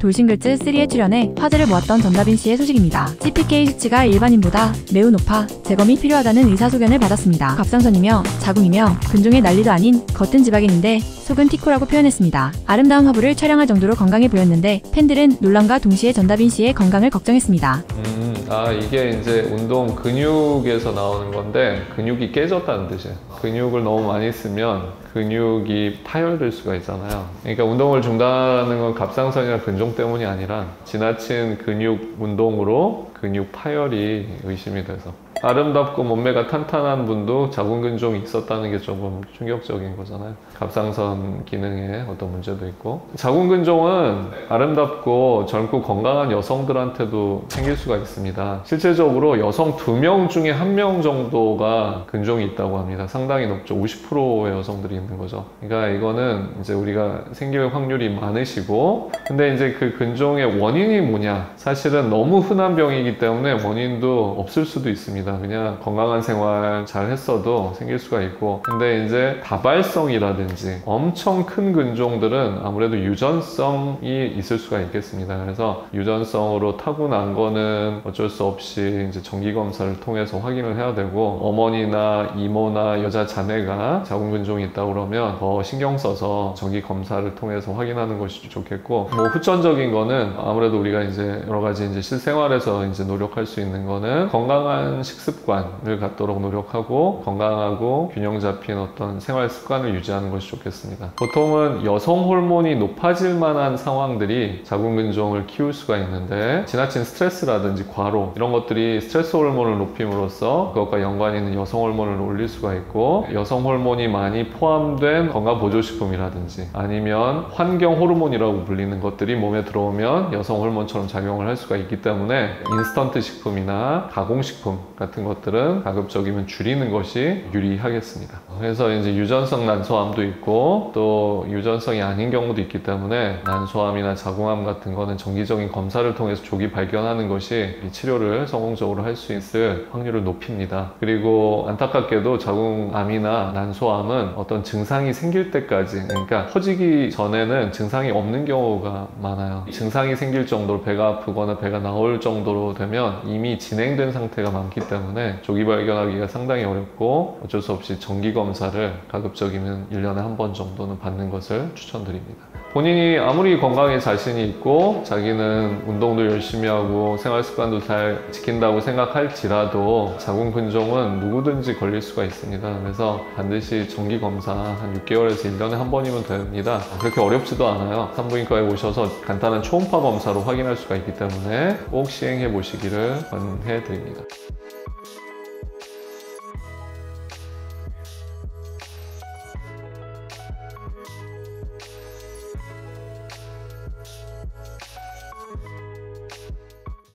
돌싱글즈 3에 출연해 화제를 모았던 전다빈 씨의 소식입니다. CPK 수치가 일반인보다 매우 높아 재검이 필요하다는 의사소견을 받았습니다. 갑상선이며 자궁이며 근종의 난리도 아닌 겉은 지방인인데 속은 티코라고 표현했습니다. 아름다운 화보를 촬영할 정도로 건강해 보였는데 팬들은 논란과 동시에 전다빈 씨의 건강을 걱정했습니다. 이게 이제 운동 근육에서 나오는 건데 근육이 깨졌다는 뜻이에요. 근육을 너무 많이 쓰면 근육이 파열될 수가 있잖아요. 그러니까 운동을 중단하는 건 갑상선이나 근종 때문이 아니라 지나친 근육 운동으로 근육 파열이 의심이 돼서 아름답고 몸매가 탄탄한 분도 자궁근종이 있었다는 게 조금 충격적인 거잖아요. 갑상선 기능에 어떤 문제도 있고 자궁근종은 아름답고 젊고 건강한 여성들한테도 생길 수가 있습니다. 실제적으로 여성 2명 중에 1명 정도가 근종이 있다고 합니다. 상당히 높죠. 50%의 여성들이 있는 거죠. 그러니까 이거는 이제 우리가 생길 확률이 많으시고 근데 이제 그 근종의 원인이 뭐냐 사실은 너무 흔한 병이기 때문에 원인도 없을 수도 있습니다. 그냥 건강한 생활 잘 했어도 생길 수가 있고 근데 이제 다발성이라든지 엄청 큰 근종들은 아무래도 유전성이 있을 수가 있겠습니다. 그래서 유전성으로 타고난 거는 어쩔 수 없이 이제 정기검사를 통해서 확인을 해야 되고 어머니나 이모나 여자 자매가 자궁근종이 있다고 그러면 더 신경 써서 정기검사를 통해서 확인하는 것이 좋겠고 뭐 후천적인 거는 아무래도 우리가 이제 여러 가지 이제 실생활에서 이제 노력할 수 있는 거는 건강한 식습관을 갖도록 노력하고 건강하고 균형 잡힌 어떤 생활 습관을 유지하는 것이 좋겠습니다. 보통은 여성 호르몬이 높아질 만한 상황들이 자궁근종을 키울 수가 있는데 지나친 스트레스라든지 과로 이런 것들이 스트레스 호르몬을 높임으로써 그것과 연관이 있는 여성 호르몬을 올릴 수가 있고 여성 호르몬이 많이 포함된 건강보조식품이라든지 아니면 환경 호르몬이라고 불리는 것들이 몸에 들어오면 여성 호르몬처럼 작용을 할 수가 있기 때문에 인스턴트 식품이나 가공식품 같은 것들은 가급적이면 줄이는 것이 유리하겠습니다. 그래서 이제 유전성 난소암도 있고 또 유전성이 아닌 경우도 있기 때문에 난소암이나 자궁암 같은 거는 정기적인 검사를 통해서 조기 발견하는 것이 이 치료를 성공적으로 할 수 있을 확률을 높입니다. 그리고 안타깝게도 자궁암이나 난소암은 어떤 증상이 생길 때까지 그러니까 퍼지기 전에는 증상이 없는 경우가 많아요. 증상이 생길 정도로 배가 아프거나 배가 나올 정도로 되면 이미 진행된 상태가 많기 때문에 조기 발견하기가 상당히 어렵고 어쩔 수 없이 정기검사를 가급적이면 1년에 한 번 정도는 받는 것을 추천드립니다. 본인이 아무리 건강에 자신이 있고 자기는 운동도 열심히 하고 생활 습관도 잘 지킨다고 생각할지라도 자궁근종은 누구든지 걸릴 수가 있습니다. 그래서 반드시 정기검사 한 6개월에서 1년에 한 번이면 됩니다. 그렇게 어렵지도 않아요. 산부인과에 오셔서 간단한 초음파 검사로 확인할 수가 있기 때문에 꼭 시행해 보시기를 권해 드립니다.